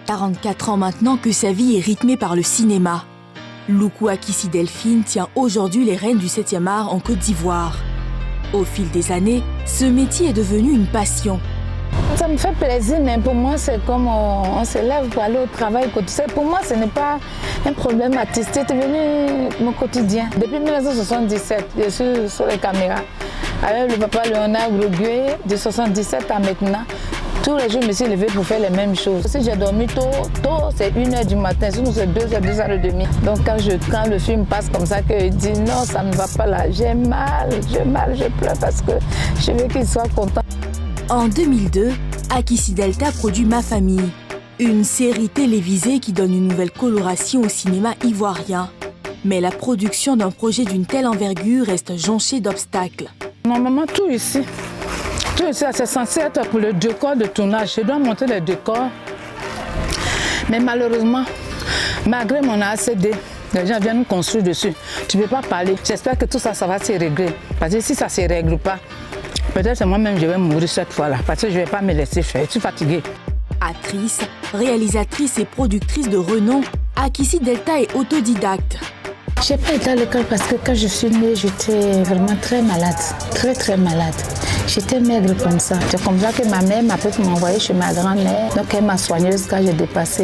44 ans maintenant que sa vie est rythmée par le cinéma. Loukou Akissi Delphine tient aujourd'hui les rênes du 7e art en Côte d'Ivoire. Au fil des années, ce métier est devenu une passion. Ça me fait plaisir, mais pour moi, c'est comme on se lève pour aller au travail. Pour moi, ce n'est pas un problème artistique, c'est devenu mon quotidien. Depuis 1977, je suis sur les caméras. Avec le papa Léonard Grogué, de 1977 à maintenant, tous les jours, je me suis levée pour faire les mêmes choses. Si j'ai dormi tôt, c'est 1h du matin, sinon c'est 2h, 2h30. Donc quand le film passe comme ça, que je dis non, ça ne va pas là, j'ai mal, je pleure parce que je veux qu'il soit content. En 2002, Akissi Delta produit Ma Famille, une série télévisée qui donne une nouvelle coloration au cinéma ivoirien. Mais la production d'un projet d'une telle envergure reste jonchée d'obstacles. Normalement, tout ici, c'est censé être pour le décor de tournage. Je dois monter les décors. Mais malheureusement, malgré mon ACD, les gens viennent nous construire dessus. Tu ne peux pas parler. J'espère que tout ça, ça va se régler. Parce que si ça ne se règle pas, peut-être c'est moi-même je vais mourir cette fois-là. Parce que je ne vais pas me laisser faire. Je suis fatiguée. Actrice, réalisatrice et productrice de renom, Akissi Delta est autodidacte. Je n'ai pas été à l'école parce que quand je suis née, j'étais vraiment très malade. Très malade. J'étais maigre comme ça. C'est comme ça que ma mère m'a pu m'envoyer chez ma grand-mère. Donc elle m'a soignée jusqu'à j'ai dépassé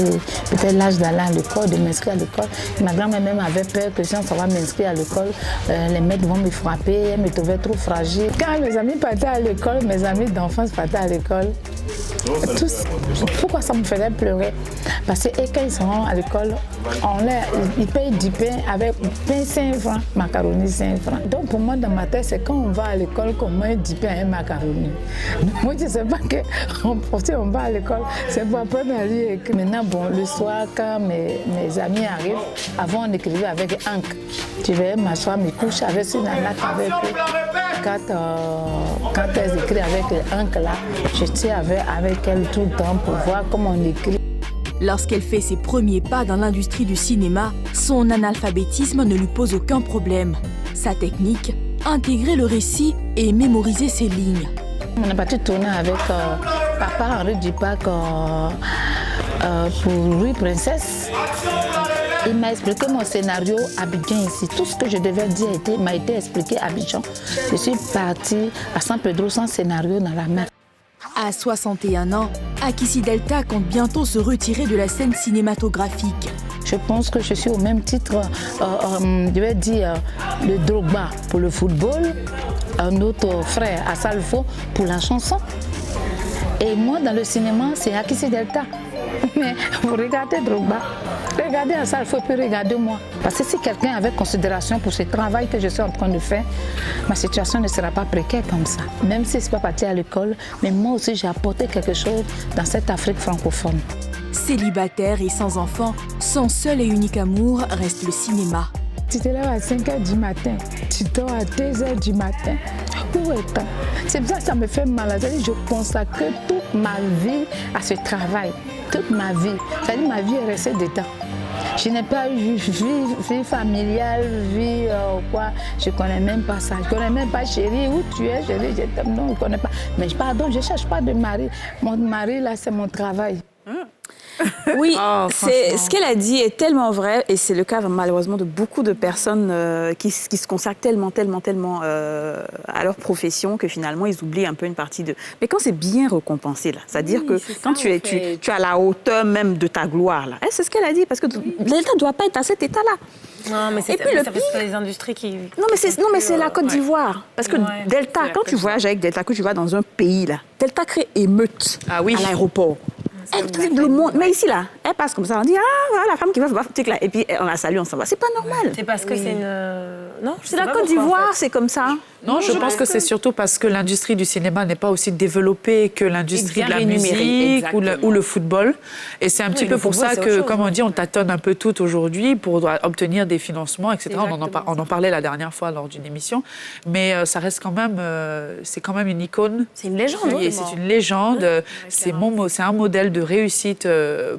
peut-être l'âge d'aller à l'école, de m'inscrire à l'école. Ma grand-mère même avait peur que si on va m'inscrire à l'école, les maîtres vont me frapper. Elle me trouvait trop fragile. Quand mes amis partaient à l'école, mes amis d'enfance partaient à l'école. Tous, pourquoi ça me faisait pleurer? Parce que quand ils sont à l'école, ils payent du pain avec pain 5 francs, macaroni 5 francs. Donc pour moi, dans ma tête, c'est quand on va à l'école qu'on mange du pain et macaroni. Moi, je ne sais pas que si on va à l'école, c'est pour apprendre à lire. Maintenant, bon, le soir, quand mes amis arrivent, avant on écrivait avec encre. Je vais m'asseoir, me coucher avec une nana avec eux. Quand elles écrivent avec l'encre là, je tiens avec elle tout le temps pour voir comment on écrit. Lorsqu'elle fait ses premiers pas dans l'industrie du cinéma, son analphabétisme ne lui pose aucun problème. Sa technique, intégrer le récit et mémoriser ses lignes. On est parti tourner avec papa Henri Dupac pour Louis Princesse. Il m'a expliqué mon scénario à Abidjan ici. Tout ce que je devais dire m'a été expliqué à Abidjan. Je suis partie à San Pedro sans scénario dans la main. À 61 ans, Akissi Delta compte bientôt se retirer de la scène cinématographique. Je pense que je suis au même titre, je vais dire, le Drogba pour le football, un autre frère, Assalfo, pour la chanson. Et moi, dans le cinéma, c'est Akissi Delta. Mais vous regardez Drogba, regardez Assalfo, puis regardez moi. Parce que si quelqu'un avait considération pour ce travail que je suis en train de faire, ma situation ne sera pas précaire comme ça. Même si je ne suis pas partie à l'école, mais moi aussi j'ai apporté quelque chose dans cette Afrique francophone. Célibataire et sans enfant, son seul et unique amour reste le cinéma. Tu te lèves à 5h du matin, tu dors à 2h du matin. Où est-on? C'est pour ça que ça me fait mal. Je consacre toute ma vie à ce travail. Toute ma vie. C'est-à-dire ma vie est restée dedans. Je n'ai pas eu vie familiale, vie quoi. Je ne connais même pas ça. Je ne connais même pas chérie. Où tu es, chérie? Je t'aime. Non, je ne connais pas. Mais pardon, je ne cherche pas de mari. Mon mari, là, c'est mon travail. Oui, ce qu'elle a dit est tellement vrai, et c'est le cas malheureusement de beaucoup de personnes qui se consacrent tellement à leur profession que finalement ils oublient un peu une partie de... Mais quand c'est bien récompensé, là, c'est-à-dire que quand tu es à la hauteur même de ta gloire, là, c'est ce qu'elle a dit, parce que l'État ne doit pas être à cet état-là. Non, mais c'est les industries qui... Non, mais c'est la Côte d'Ivoire. Parce que Delta, quand tu voyages avec Delta, que tu vas dans un pays, là, Delta crée émeute à l'aéroport. Le monde, mais ici, là, elle passe comme ça, on dit, voilà, la femme qui va là, et puis on la salue, on s'en va. C'est pas normal. C'est parce que c'est une... Non, c'est la Côte d'Ivoire, c'est comme ça. Non, je pense que c'est surtout parce que l'industrie du cinéma n'est pas aussi développée que l'industrie de la musique ou le football. Et c'est un petit peu pour ça que, comme on dit, on tâtonne un peu tout aujourd'hui pour obtenir des financements, etc. On en parlait la dernière fois lors d'une émission. Mais ça reste quand même... c'est quand même une icône. C'est une légende. C'est une légende. C'est un modèle de réussite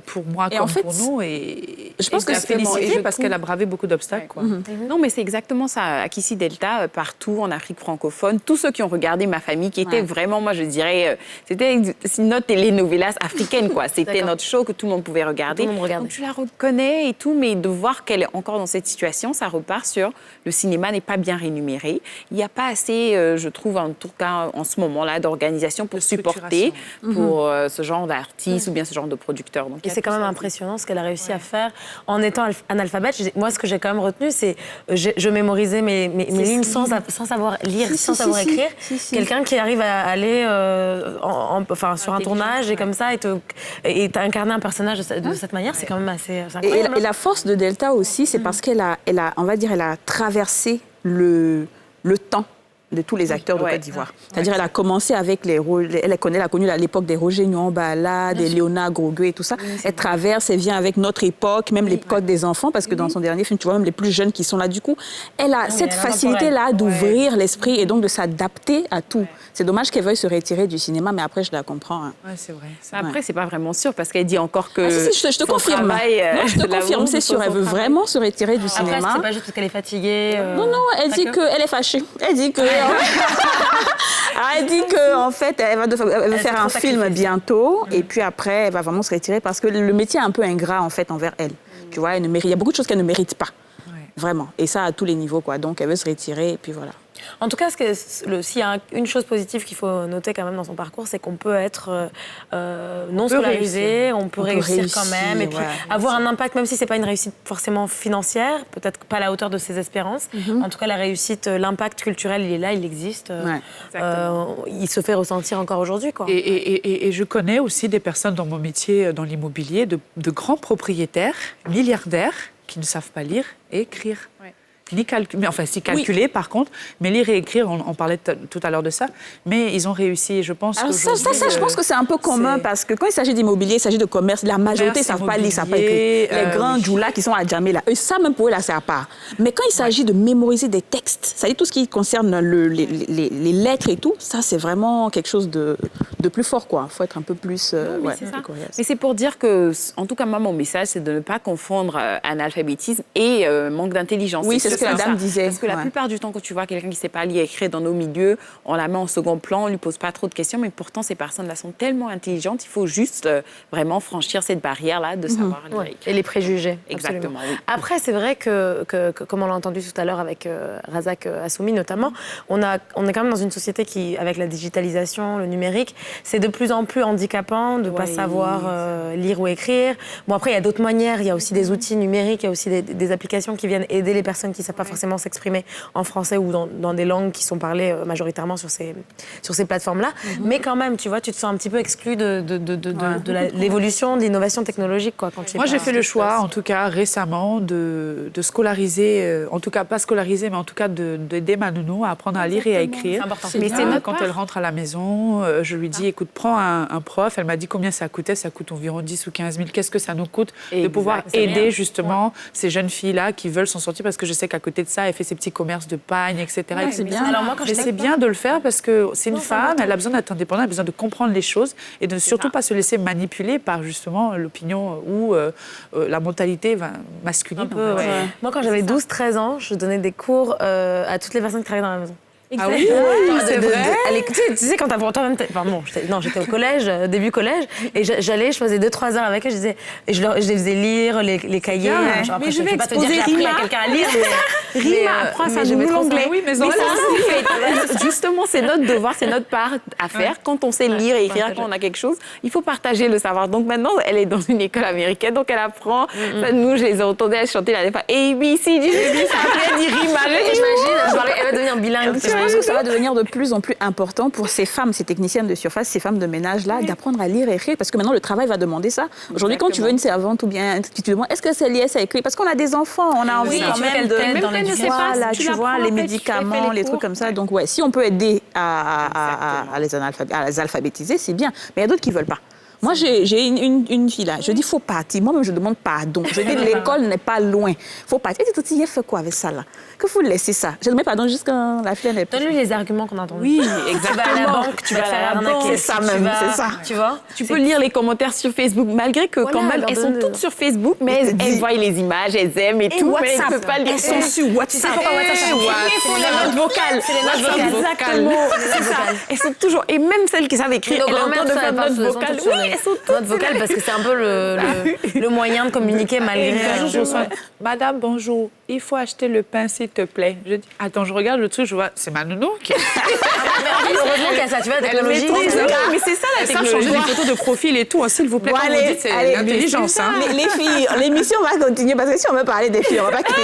pour moi. mois et comme en fait, pour nous. Et je pense que c'est félicité parce qu'elle a bravé beaucoup d'obstacles. Quoi. Non, mais c'est exactement ça. Akissi Delta, partout en Afrique francophone, tous ceux qui ont regardé Ma Famille, qui était vraiment, moi je dirais, c'était notre telenovelas africaine, quoi. C'était notre show que tout le monde pouvait regarder. Donc tu la reconnais et tout, mais de voir qu'elle est encore dans cette situation, ça repart sur le cinéma n'est pas bien rémunéré. Il n'y a pas assez, je trouve, en tout cas en ce moment-là, d'organisation pour supporter pour ce genre d'artistes ou bien ce genre de producteurs. Donc, et c'est quand même impressionnant ce qu'elle a réussi à faire en étant analphabète. Moi, ce que j'ai quand même retenu, c'est je mémorisais mes lignes sans savoir lire, sans savoir écrire. Quelqu'un qui arrive à aller sur un tournage et comme ça et incarner un personnage de cette manière, c'est quand même assez incroyable. Et la force de Delta aussi, c'est parce qu'elle a, on va dire, elle a traversé le temps de tous les acteurs de Côte d'Ivoire. C'est-à-dire, elle a commencé avec elle a connu l'époque des Roger Nyambala, des Léonard Grogueux et tout ça. Elle traverse, elle vient avec notre époque, même l'époque des enfants, parce que dans son dernier film, tu vois même les plus jeunes qui sont là. Du coup, elle a cette facilité-là d'ouvrir l'esprit et donc de s'adapter à tout. C'est dommage qu'elle veuille se retirer du cinéma, mais après, je la comprends. Hein. Ouais, c'est vrai. Après, c'est pas vraiment sûr, parce qu'elle dit encore que... je te confirme. Non, je te confirme, c'est sûr. Elle veut vraiment se retirer du cinéma. Après, c'est pas juste parce qu'elle est fatiguée. Non, elle dit qu'elle est fâchée. Elle dit que... Elle dit qu'en fait, elle va faire un film bientôt et puis après, elle va vraiment se retirer parce que le métier est un peu ingrat en fait envers elle. Tu vois, il y a beaucoup de choses qu'elle ne mérite pas, vraiment. Et ça à tous les niveaux, quoi. Donc, elle veut se retirer et puis voilà. En tout cas, s'il y a une chose positive qu'il faut noter quand même dans son parcours, c'est qu'on peut être non scolarisé, on peut réussir quand même, et puis avoir un impact, même si c'est pas une réussite forcément financière, peut-être pas à la hauteur de ses espérances. En tout cas, la réussite, l'impact culturel, il est là, il existe. Il se fait ressentir encore aujourd'hui, quoi. Et je connais aussi des personnes dans mon métier, dans l'immobilier, de grands propriétaires, milliardaires, qui ne savent pas lire et écrire. Ni calculer, enfin si calculer par contre, mais lire et écrire, on parlait tout à l'heure de ça, mais ils ont réussi, je pense. Alors ça, je pense que c'est un peu commun parce que quand il s'agit d'immobilier, il s'agit de commerce, la majorité ne savent pas lire, ne savent pas écrire. Les grands djoulas qui sont à Djamé, là, ça même pour eux, là, c'est à part. Mais quand il s'agit de mémoriser des textes, ça dit tout ce qui concerne les lettres et tout, ça c'est vraiment quelque chose de plus fort, quoi. Il faut être un peu plus... Mais c'est pour dire que, en tout cas, moi, mon message, c'est de ne pas confondre analphabétisme et manque d'intelligence. Oui, c'est ce que la dame disait. Parce que la plupart du temps, quand tu vois quelqu'un qui ne sait pas lire et écrire dans nos milieux, on la met en second plan, on ne lui pose pas trop de questions, mais pourtant, ces personnes-là sont tellement intelligentes, il faut juste vraiment franchir cette barrière-là de savoir lire et écrire. Et les préjugés. Exactement. Oui. Après, c'est vrai que, comme on l'a entendu tout à l'heure avec Razak Assoumi notamment, on est quand même dans une société qui, avec la digitalisation, le numérique, c'est de plus en plus handicapant de ne pas savoir lire ou écrire. Bon, après, il y a d'autres manières, il y a aussi des outils numériques, il y a aussi des applications qui viennent aider les personnes qui ne savent pas forcément s'exprimer en français ou dans des langues qui sont parlées majoritairement sur ces plateformes-là. Mais quand même, tu vois, tu te sens un petit peu exclu de l'évolution, de l'innovation technologique, quoi. Moi, j'ai fait le choix, en tout cas récemment, de scolariser, en tout cas pas scolariser, mais en tout cas d'aider ma nounou à apprendre à lire et à écrire. C'est important. Mais c'est quand elle rentre à la maison, je lui dis, écoute, prends un prof. Elle m'a dit combien ça coûtait. Ça coûte environ 10 ou 15 000. Qu'est-ce que ça nous coûte de pouvoir aider justement ces jeunes filles-là qui veulent s'en sortir, parce que je sais qu'à côté de ça, elle fait ses petits commerces de pagne, etc. C'est bien. Alors moi, c'est bien de le faire parce que c'est une femme, elle a besoin d'être indépendante, elle a besoin de comprendre les choses et de ne surtout pas se laisser manipuler par justement l'opinion ou la mentalité masculine. Moi, quand j'avais 12-13 ans, je donnais des cours à toutes les personnes qui travaillaient dans la maison. Ah oui, c'est vrai. Tu sais, quand t'as pour toi-même... j'étais au collège, début collège, et j'allais, je faisais 2-3 heures avec eux, et je les faisais lire, les cahiers. Mais je vais exposer Rima. Quelqu'un à lire. Rima apprend ça nous l'anglais. Oui, mais justement, c'est notre devoir, c'est notre part à faire. Quand on sait lire et écrire, quand on a quelque chose, il faut partager le savoir. Donc maintenant, elle est dans une école américaine, donc elle apprend. Nous, je les ai entendus chanter la fois ABC, ça après dit Rima. J'imagine, elle va devenir bilingue. Je pense que ça va devenir de plus en plus important pour ces femmes, ces techniciennes de surface, ces femmes de ménage-là, d'apprendre à lire et écrire, parce que maintenant, le travail va demander ça. Aujourd'hui, quand tu veux une servante ou bien tu te demandes, est-ce que c'est lié, ça écrit? Parce qu'on a des enfants, on a envie quand même de... Voilà, tu vois, les médicaments, les trucs comme ça. Donc, si on peut aider à les alphabétiser, c'est bien. Mais il y a d'autres qui ne veulent pas. Moi, j'ai une fille là. Je dis, faut partir. Moi-même, je demande pardon. Je dis, l'école n'est pas loin. Faut partir. Et tu dis, il fait quoi avec ça là? Que vous laissez ça? Je demande pardon juste quand la fille n'est pas. Donne-lui les arguments qu'on a entendus. Oui, exactement. Tu vas à la banque, tu vas faire arnaquer. C'est ça même, c'est ça. Tu vois? Tu peux lire les commentaires sur Facebook, malgré que quand même, elles sont toutes sur Facebook, mais elles voient les images, elles aiment et tout, mais elles ne peuvent pas lire. Elles sont sur WhatsApp. Tu sais pourquoi WhatsApp? Ils font les notes vocales. C'est les notes vocales. Exactement. C'est ça. Elles sont toujours... Et même celles qui savent écrire, elles ont le temps de faire notes vocales. Oui, elles sont toutes... Notes vocales, parce que c'est un peu le moyen de communiquer malgré... Madame, bonjour. Il faut acheter le pain, s'il te plaît. Je dis, attends, je regarde le truc, je vois, c'est ma nounou qui... Heureusement qu'il y a ça, tu vois, la technologie. Mais c'est ça la technologie. Changer des photos de profil et tout, s'il vous plaît. Comme vous dites, c'est l'intelligence. Les filles, l'émission va continuer parce que si on veut parler des filles, on va pas quitter.